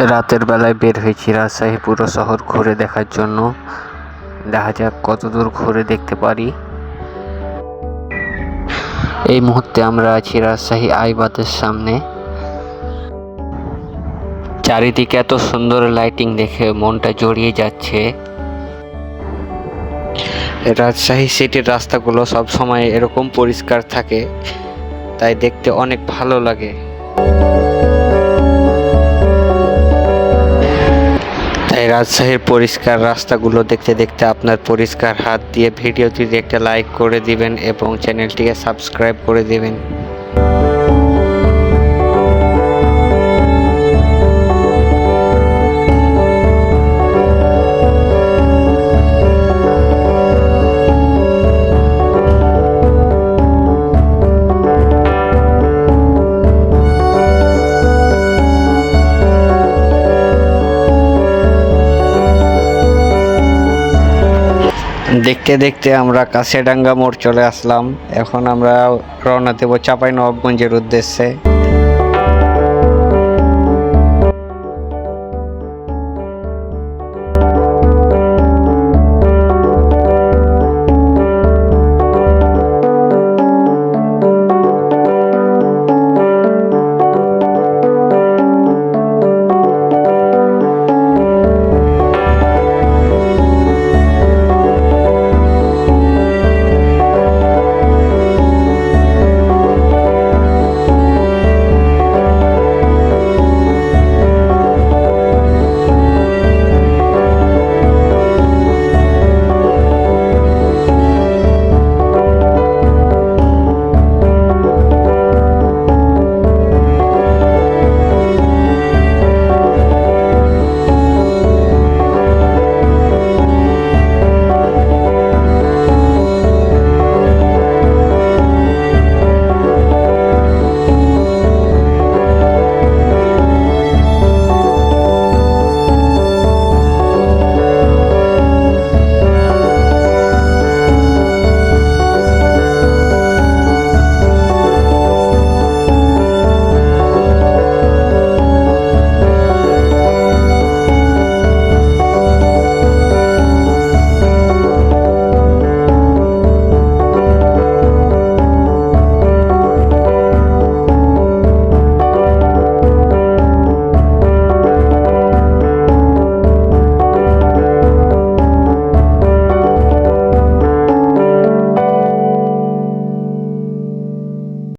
রাতের বেলায় বের হয়েছি রাজশাহী পুরো শহর ঘুরে দেখার জন্য। দেখা যাক কতদূর ঘুরে দেখতে পারি। এই মুহূর্তে আমরা আছি রাজশাহী আইবাদের সামনে। চারিদিকে এত সুন্দর লাইটিং দেখে মনটা জড়িয়ে যাচ্ছে। রাজশাহী সিটির রাস্তাগুলো সব সময় এরকম পরিষ্কার থাকে, তাই দেখতে অনেক ভালো লাগে। তাই রাজশাহীর পরিষ্কার রাস্তাগুলো দেখতে দেখতে আপনার পরিষ্কার হাত দিয়ে ভিডিওটিতে একটা লাইক করে দিবেন এবং চ্যানেলটিকে সাবস্ক্রাইব করে দিবেন। দেখতে দেখতে আমরা কাছেডাঙ্গা মোড় চলে আসলাম। এখন আমরা রওনা দেব চাঁপাইনবাবগঞ্জের উদ্দেশ্যে।